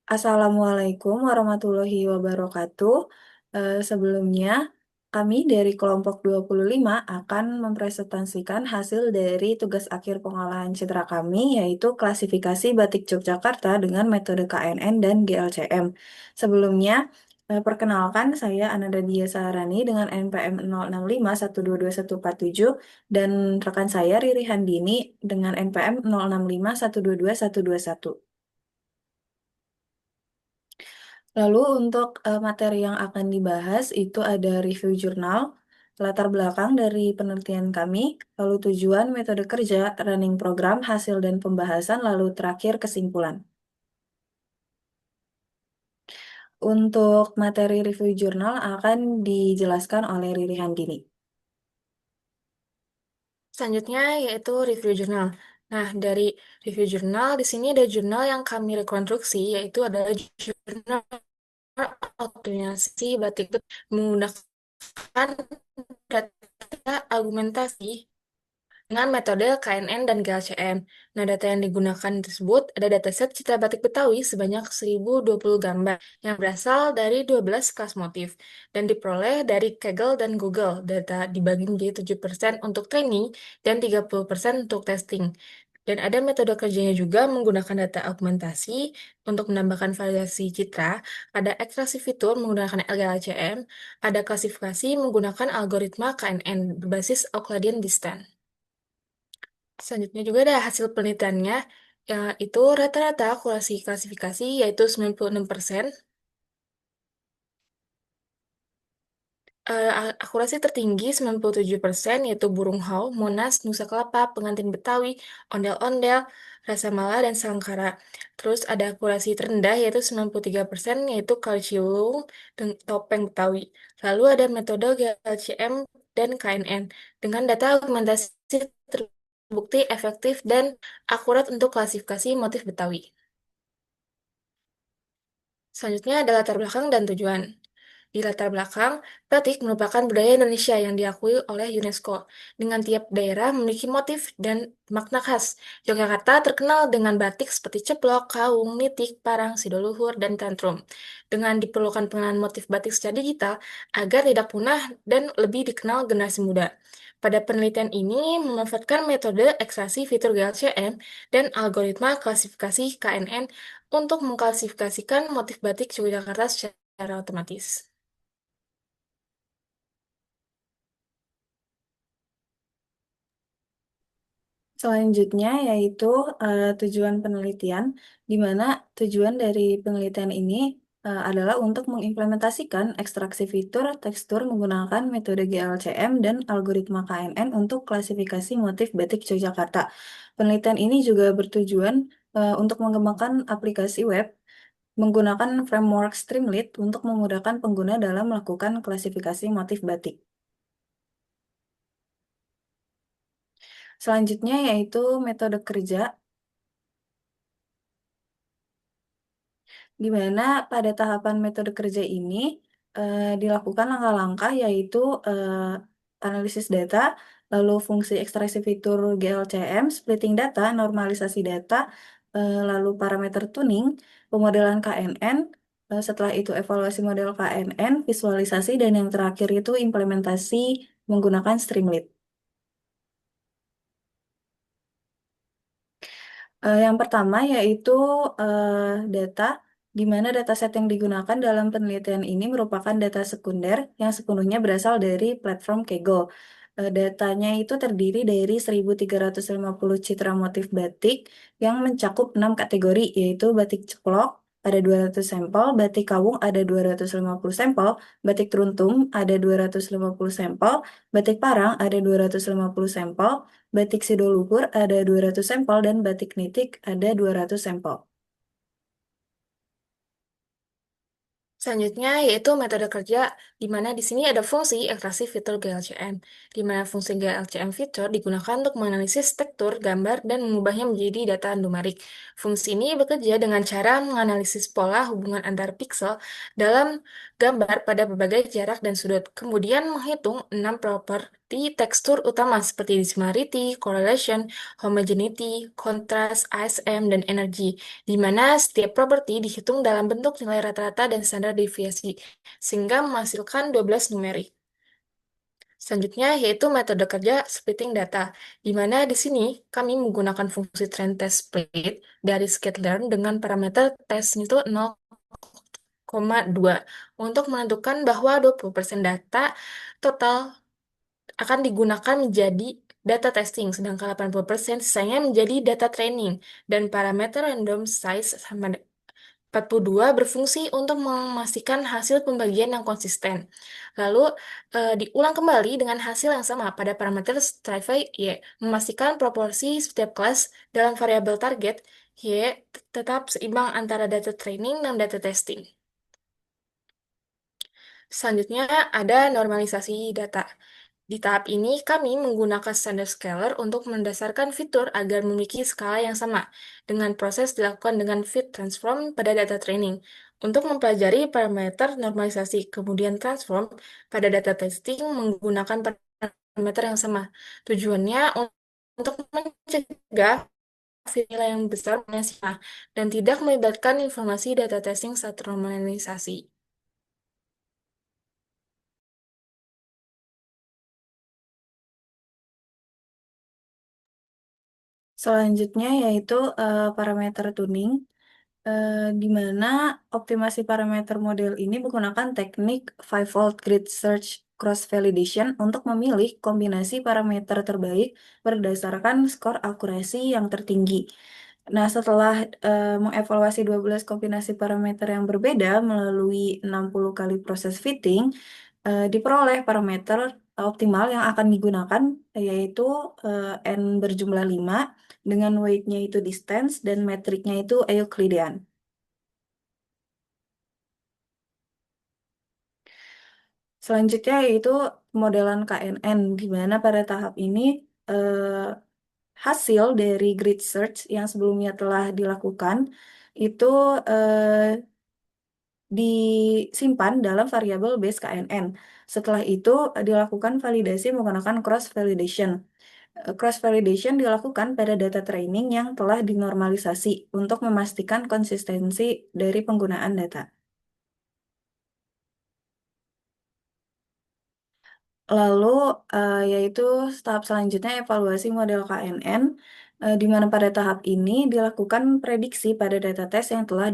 Assalamualaikum warahmatullahi wabarakatuh. Sebelumnya, kami dari kelompok 25 akan mempresentasikan hasil dari tugas akhir pengolahan citra kami, yaitu klasifikasi batik Yogyakarta dengan metode KNN dan GLCM. Sebelumnya, perkenalkan saya Ananda Dia Saharani dengan NPM 0651222147 dan rekan saya Riri Handini dengan NPM 0651222121. Lalu untuk materi yang akan dibahas itu ada review jurnal, latar belakang dari penelitian kami, lalu tujuan, metode kerja, running program, hasil dan pembahasan, lalu terakhir kesimpulan. Untuk materi review jurnal akan dijelaskan oleh Riri Handini. Selanjutnya yaitu review jurnal. Nah, dari review jurnal di sini ada jurnal yang kami rekonstruksi yaitu adalah jurnal optimasi batik menggunakan data argumentasi dengan metode KNN dan GLCM. Nah, data yang digunakan tersebut ada dataset citra batik Betawi sebanyak 1020 gambar yang berasal dari 12 kelas motif dan diperoleh dari Kaggle dan Google. Data dibagi menjadi 7% untuk training dan 30% untuk testing. Dan ada metode kerjanya juga menggunakan data augmentasi untuk menambahkan variasi citra, ada ekstraksi fitur menggunakan LLCM, ada klasifikasi menggunakan algoritma KNN berbasis Euclidean Distance. Selanjutnya juga ada hasil penelitiannya, itu rata-rata akurasi klasifikasi yaitu 96%. Akurasi tertinggi 97% yaitu burung hau, monas, nusa kelapa, pengantin Betawi, ondel-ondel, rasa mala, dan sangkara. Terus ada akurasi terendah yaitu 93% yaitu kalcium dan topeng Betawi. Lalu ada metode GLCM dan KNN dengan data argumentasi terbukti efektif dan akurat untuk klasifikasi motif Betawi. Selanjutnya ada latar belakang dan tujuan. Di latar belakang, batik merupakan budaya Indonesia yang diakui oleh UNESCO, dengan tiap daerah memiliki motif dan makna khas. Yogyakarta terkenal dengan batik seperti ceplok, kaung, nitik, parang, sidoluhur, dan tantrum. Dengan diperlukan pengenalan motif batik secara digital agar tidak punah dan lebih dikenal generasi muda. Pada penelitian ini, memanfaatkan metode ekstraksi fitur GLCM dan algoritma klasifikasi KNN untuk mengklasifikasikan motif batik Yogyakarta secara otomatis. Selanjutnya yaitu tujuan penelitian, di mana tujuan dari penelitian ini adalah untuk mengimplementasikan ekstraksi fitur tekstur menggunakan metode GLCM dan algoritma KNN untuk klasifikasi motif batik Yogyakarta. Penelitian ini juga bertujuan untuk mengembangkan aplikasi web menggunakan framework Streamlit untuk memudahkan pengguna dalam melakukan klasifikasi motif batik. Selanjutnya yaitu metode kerja, di mana pada tahapan metode kerja ini dilakukan langkah-langkah yaitu analisis data, lalu fungsi ekstraksi fitur GLCM, splitting data, normalisasi data, lalu parameter tuning, pemodelan KNN, setelah itu evaluasi model KNN, visualisasi, dan yang terakhir itu implementasi menggunakan Streamlit. Yang pertama yaitu eh, data, di mana dataset yang digunakan dalam penelitian ini merupakan data sekunder yang sepenuhnya berasal dari platform Kaggle. Datanya itu terdiri dari 1.350 citra motif batik yang mencakup 6 kategori, yaitu batik ceklok, ada 200 sampel, batik kawung ada 250 sampel, batik teruntum ada 250 sampel, batik parang ada 250 sampel, batik Sidoluhur ada 200 sampel dan batik nitik ada 200 sampel. Selanjutnya yaitu metode kerja, di mana di sini ada fungsi ekstraksi fitur GLCM, di mana fungsi GLCM fitur digunakan untuk menganalisis tekstur gambar dan mengubahnya menjadi data numerik. Fungsi ini bekerja dengan cara menganalisis pola hubungan antar piksel dalam gambar pada berbagai jarak dan sudut, kemudian menghitung 6 tekstur utama seperti dissimilarity, correlation, homogeneity, contrast, ASM, dan energi, di mana setiap properti dihitung dalam bentuk nilai rata-rata dan standar deviasi, sehingga menghasilkan 12 numerik. Selanjutnya yaitu metode kerja splitting data, di mana di sini kami menggunakan fungsi trend test split dari scikit-learn dengan parameter test itu 0,2 untuk menentukan bahwa 20% data total akan digunakan menjadi data testing, sedangkan 80% sisanya menjadi data training, dan parameter random size sama 42 berfungsi untuk memastikan hasil pembagian yang konsisten. Lalu, diulang kembali dengan hasil yang sama pada parameter strivey Y, memastikan proporsi setiap kelas dalam variabel target Y tetap seimbang antara data training dan data testing. Selanjutnya ada normalisasi data. Di tahap ini, kami menggunakan standard scalar untuk mendasarkan fitur agar memiliki skala yang sama, dengan proses dilakukan dengan fit transform pada data training, untuk mempelajari parameter normalisasi, kemudian transform pada data testing menggunakan parameter yang sama. Tujuannya untuk mencegah nilai yang besar dan tidak melibatkan informasi data testing saat normalisasi. Selanjutnya yaitu parameter tuning, di mana optimasi parameter model ini menggunakan teknik fivefold grid search cross validation untuk memilih kombinasi parameter terbaik berdasarkan skor akurasi yang tertinggi. Nah, setelah mengevaluasi 12 kombinasi parameter yang berbeda melalui 60 kali proses fitting, diperoleh parameter optimal yang akan digunakan, yaitu N berjumlah 5 dengan weight-nya itu distance dan metriknya itu Euclidean. Selanjutnya yaitu modelan KNN, di mana pada tahap ini hasil dari grid search yang sebelumnya telah dilakukan itu disimpan dalam variabel base KNN. Setelah itu dilakukan validasi menggunakan cross validation. Cross validation dilakukan pada data training yang telah dinormalisasi untuk memastikan konsistensi dari penggunaan data. Lalu yaitu tahap selanjutnya evaluasi model KNN, di mana pada tahap ini dilakukan prediksi pada data tes yang telah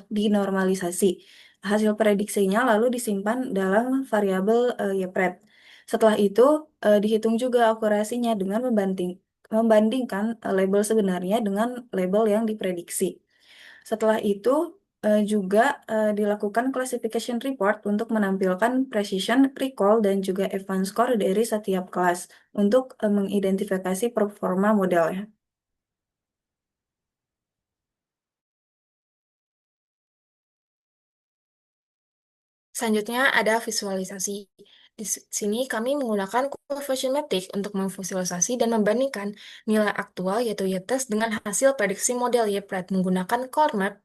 dinormalisasi. Hasil prediksinya lalu disimpan dalam variabel YPRED. Setelah itu dihitung juga akurasinya dengan membandingkan label sebenarnya dengan label yang diprediksi. Setelah itu juga dilakukan classification report untuk menampilkan precision, recall, dan juga advance score dari setiap kelas untuk mengidentifikasi performa modelnya. Selanjutnya ada visualisasi. Di sini kami menggunakan Coefficient Matrix untuk memvisualisasi dan membandingkan nilai aktual yaitu Y-test dengan hasil prediksi model Y-pred menggunakan core map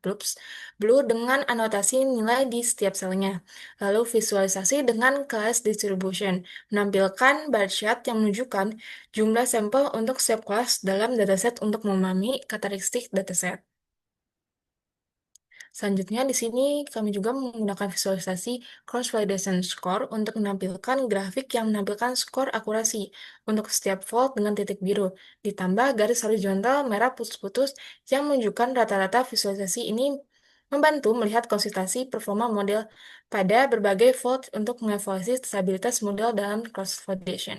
blue dengan anotasi nilai di setiap selnya. Lalu visualisasi dengan class distribution menampilkan bar chart yang menunjukkan jumlah sampel untuk setiap kelas dalam dataset untuk memahami karakteristik dataset. Selanjutnya, di sini kami juga menggunakan visualisasi cross validation score untuk menampilkan grafik yang menampilkan skor akurasi untuk setiap volt dengan titik biru, ditambah garis horizontal merah putus-putus yang menunjukkan rata-rata visualisasi ini membantu melihat konsistensi performa model pada berbagai volt untuk mengevaluasi stabilitas model dalam cross validation.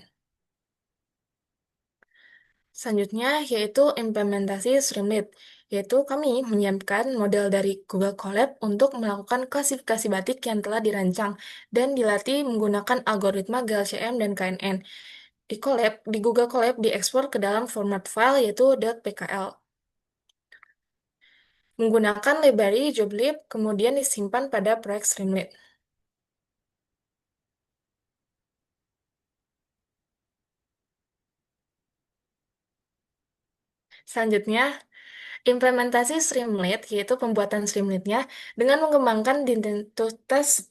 Selanjutnya yaitu implementasi Streamlit, yaitu kami menyiapkan model dari Google Colab untuk melakukan klasifikasi batik yang telah dirancang dan dilatih menggunakan algoritma GLCM dan KNN. Di Google Colab diekspor ke dalam format file yaitu .pkl. Menggunakan library joblib, kemudian disimpan pada proyek Streamlit. Selanjutnya, implementasi Streamlit, yaitu pembuatan Streamlit-nya dengan mengembangkan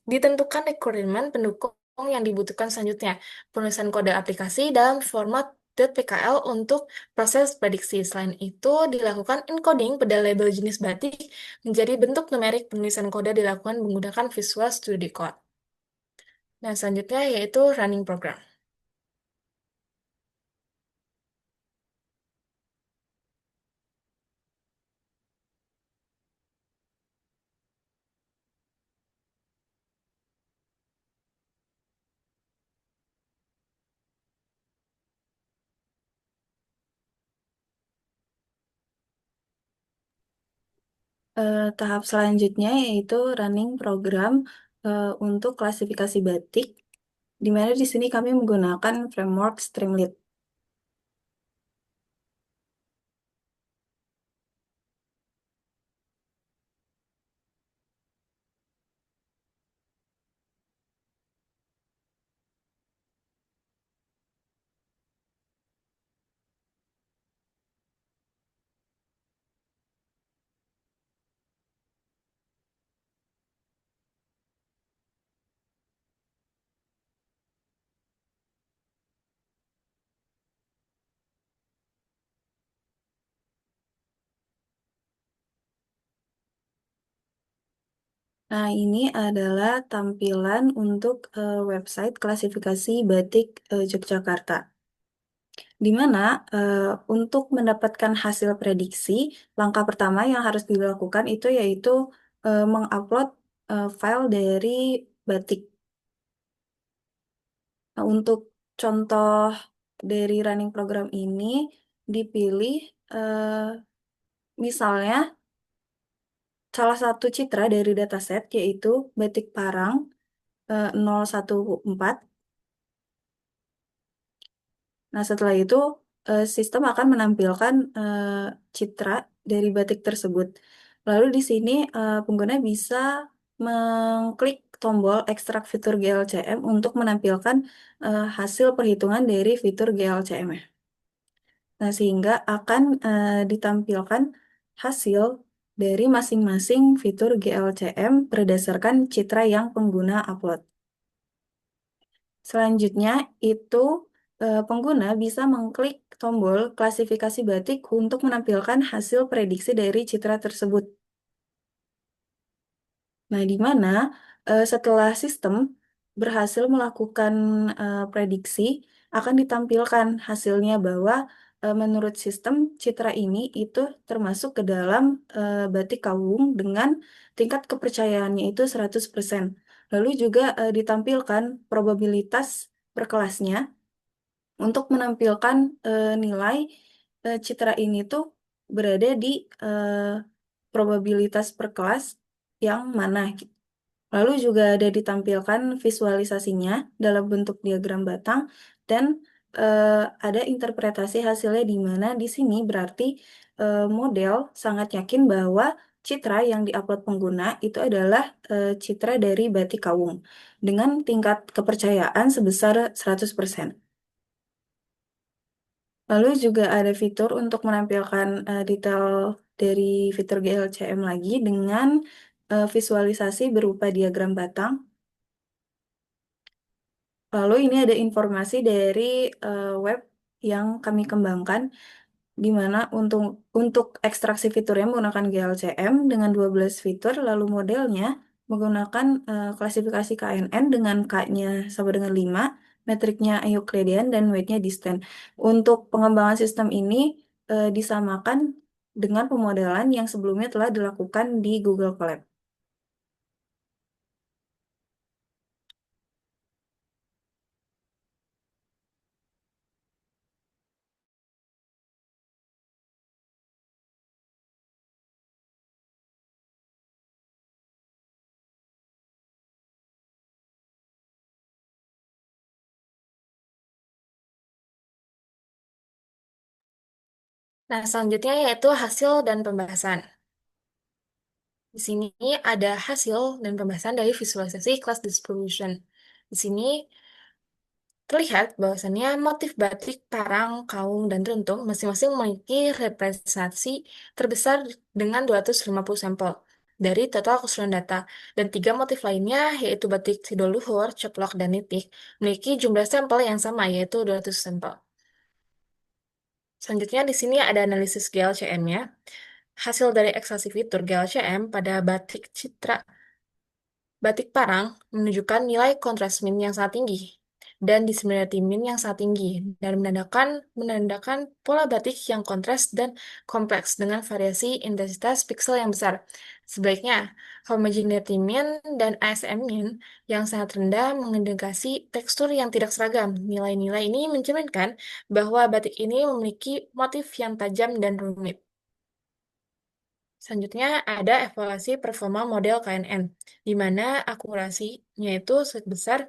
ditentukan requirement pendukung yang dibutuhkan selanjutnya, penulisan kode aplikasi dalam format .pkl untuk proses prediksi. Selain itu, dilakukan encoding pada label jenis batik menjadi bentuk numerik. Penulisan kode dilakukan menggunakan Visual Studio Code. Nah, selanjutnya yaitu running program. Tahap selanjutnya yaitu running program untuk klasifikasi batik, di mana di sini kami menggunakan framework Streamlit. Nah, ini adalah tampilan untuk website klasifikasi batik Yogyakarta. Di mana untuk mendapatkan hasil prediksi, langkah pertama yang harus dilakukan itu yaitu mengupload file dari batik. Nah, untuk contoh dari running program ini dipilih misalnya salah satu citra dari dataset yaitu batik Parang 014. Nah, setelah itu sistem akan menampilkan citra dari batik tersebut. Lalu di sini pengguna bisa mengklik tombol ekstrak fitur GLCM untuk menampilkan hasil perhitungan dari fitur GLCM. Nah, sehingga akan ditampilkan hasil dari masing-masing fitur GLCM berdasarkan citra yang pengguna upload. Selanjutnya, itu pengguna bisa mengklik tombol klasifikasi batik untuk menampilkan hasil prediksi dari citra tersebut. Nah, di mana setelah sistem berhasil melakukan prediksi, akan ditampilkan hasilnya bahwa menurut sistem citra ini itu termasuk ke dalam batik kawung dengan tingkat kepercayaannya itu 100%. Lalu juga ditampilkan probabilitas per kelasnya untuk menampilkan nilai citra ini tuh berada di eh, probabilitas per kelas yang mana gitu. Lalu juga ada ditampilkan visualisasinya dalam bentuk diagram batang dan eh, ada interpretasi hasilnya di mana di sini berarti model sangat yakin bahwa citra yang diupload pengguna itu adalah citra dari batik kawung dengan tingkat kepercayaan sebesar 100%. Lalu juga ada fitur untuk menampilkan detail dari fitur GLCM lagi dengan visualisasi berupa diagram batang. Lalu ini ada informasi dari web yang kami kembangkan, di mana untuk ekstraksi fiturnya menggunakan GLCM dengan 12 fitur, lalu modelnya menggunakan klasifikasi KNN dengan K-nya sama dengan 5, metriknya Euclidean, dan weight-nya distant. Untuk pengembangan sistem ini disamakan dengan pemodelan yang sebelumnya telah dilakukan di Google Colab. Nah, selanjutnya yaitu hasil dan pembahasan. Di sini ada hasil dan pembahasan dari visualisasi class distribution. Di sini terlihat bahwasannya motif batik, parang, kaung, dan rentung masing-masing memiliki representasi terbesar dengan 250 sampel. dari total keseluruhan data. Dan tiga motif lainnya, yaitu batik sidol luhur, ceplok, dan nitik, memiliki jumlah sampel yang sama, yaitu 200 sampel. Selanjutnya di sini ada analisis GLCM-nya. Hasil dari ekstraksi fitur GLCM pada batik citra batik parang menunjukkan nilai kontras min yang sangat tinggi dan disimilarity min yang sangat tinggi dan menandakan pola batik yang kontras dan kompleks dengan variasi intensitas piksel yang besar. Sebaliknya, homogeneity min dan ASM min yang sangat rendah mengindikasi tekstur yang tidak seragam. Nilai-nilai ini mencerminkan bahwa batik ini memiliki motif yang tajam dan rumit. Selanjutnya ada evaluasi performa model KNN, di mana akurasinya itu sebesar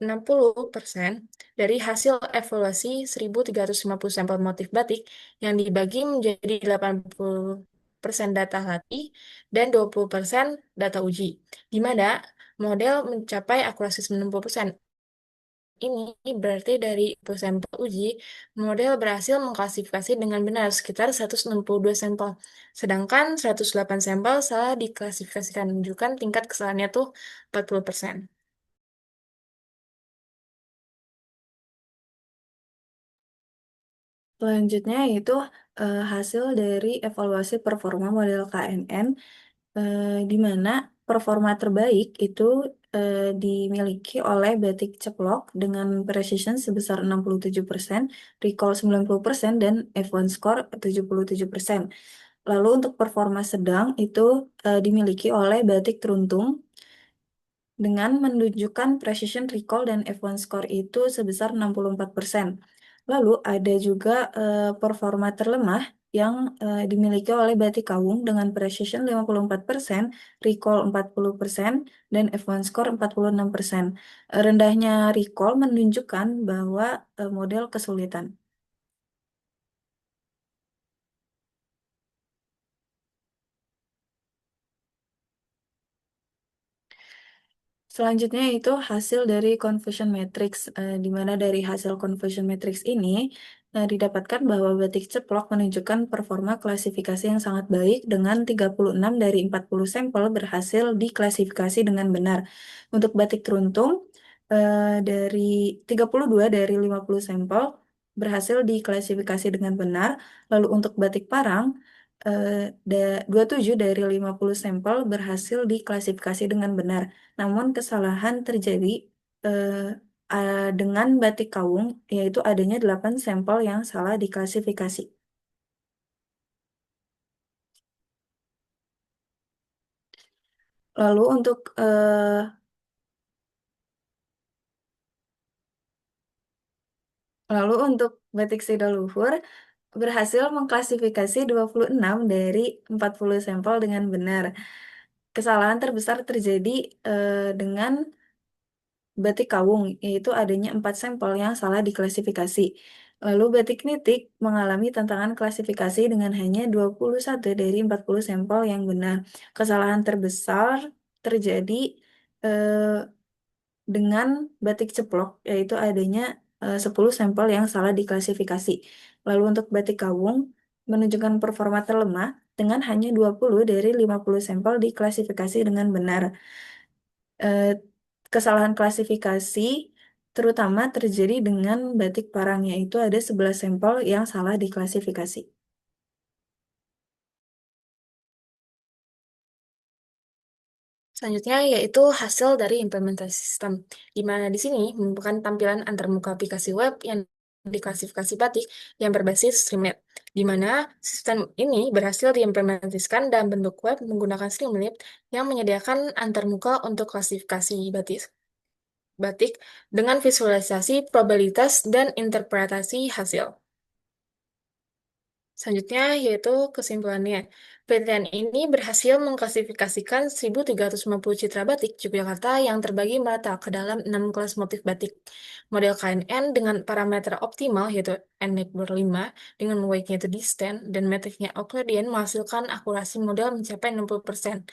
60% dari hasil evaluasi 1.350 sampel motif batik yang dibagi menjadi 80% data latih dan 20% data uji, di mana model mencapai akurasi 90%. Ini berarti dari sampel uji, model berhasil mengklasifikasi dengan benar sekitar 162 sampel. Sedangkan 108 sampel salah diklasifikasikan, menunjukkan tingkat kesalahannya tuh 40%. Selanjutnya yaitu hasil dari evaluasi performa model KNN, di mana performa terbaik itu dimiliki oleh batik ceplok dengan precision sebesar 67%, recall 90%, dan F1 score 77%. Lalu untuk performa sedang itu dimiliki oleh batik teruntung dengan menunjukkan precision recall dan F1 score itu sebesar 64%. Lalu ada juga performa terlemah yang dimiliki oleh batik kawung dengan precision 54%, recall 40%, dan F1 score 46%. Rendahnya recall menunjukkan bahwa model kesulitan. Selanjutnya itu hasil dari confusion matrix, di mana dari hasil confusion matrix ini didapatkan bahwa batik ceplok menunjukkan performa klasifikasi yang sangat baik dengan 36 dari 40 sampel berhasil diklasifikasi dengan benar. Untuk batik teruntung, dari 32 dari 50 sampel berhasil diklasifikasi dengan benar. Lalu untuk batik parang, eh, 27 dari 50 sampel berhasil diklasifikasi dengan benar. Namun kesalahan terjadi eh, dengan batik kawung, yaitu adanya 8 sampel yang salah diklasifikasi. Lalu untuk batik Sida Luhur berhasil mengklasifikasi 26 dari 40 sampel dengan benar. Kesalahan terbesar terjadi dengan batik kawung, yaitu adanya 4 sampel yang salah diklasifikasi. Lalu batik nitik mengalami tantangan klasifikasi dengan hanya 21 dari 40 sampel yang benar. Kesalahan terbesar terjadi eh, dengan batik ceplok, yaitu adanya 10 sampel yang salah diklasifikasi. Lalu untuk batik kawung menunjukkan performa terlemah dengan hanya 20 dari 50 sampel diklasifikasi dengan benar. eh, Kesalahan klasifikasi terutama terjadi dengan batik parang, yaitu ada 11 sampel yang salah diklasifikasi. Selanjutnya yaitu hasil dari implementasi sistem, di mana di sini merupakan tampilan antarmuka aplikasi web yang diklasifikasi batik yang berbasis Streamlit, di mana sistem ini berhasil diimplementasikan dalam bentuk web menggunakan Streamlit yang menyediakan antarmuka untuk klasifikasi batik dengan visualisasi probabilitas dan interpretasi hasil. Selanjutnya yaitu kesimpulannya. Penelitian ini berhasil mengklasifikasikan 1.350 citra batik Yogyakarta yang terbagi merata ke dalam 6 kelas motif batik. Model KNN dengan parameter optimal yaitu N-5 dengan weight-nya itu distant dan metriknya Euclidean menghasilkan akurasi model mencapai 60%.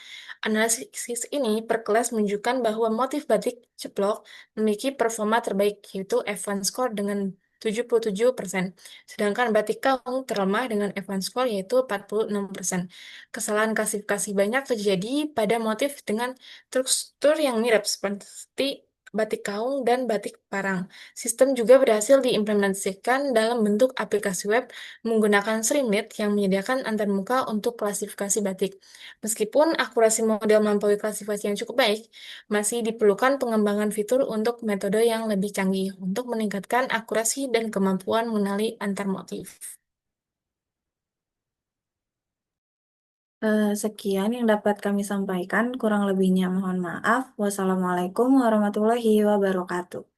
Analisis ini per kelas menunjukkan bahwa motif batik ceplok memiliki performa terbaik yaitu F1 score dengan 77%. Sedangkan batik kaung terlemah dengan advance score yaitu 46%. Kesalahan klasifikasi banyak terjadi pada motif dengan struktur yang mirip seperti batik kaung dan batik parang. Sistem juga berhasil diimplementasikan dalam bentuk aplikasi web menggunakan Streamlit yang menyediakan antarmuka untuk klasifikasi batik. Meskipun akurasi model melampaui klasifikasi yang cukup baik, masih diperlukan pengembangan fitur untuk metode yang lebih canggih untuk meningkatkan akurasi dan kemampuan mengenali antar motif. Sekian yang dapat kami sampaikan, kurang lebihnya mohon maaf. Wassalamualaikum warahmatullahi wabarakatuh.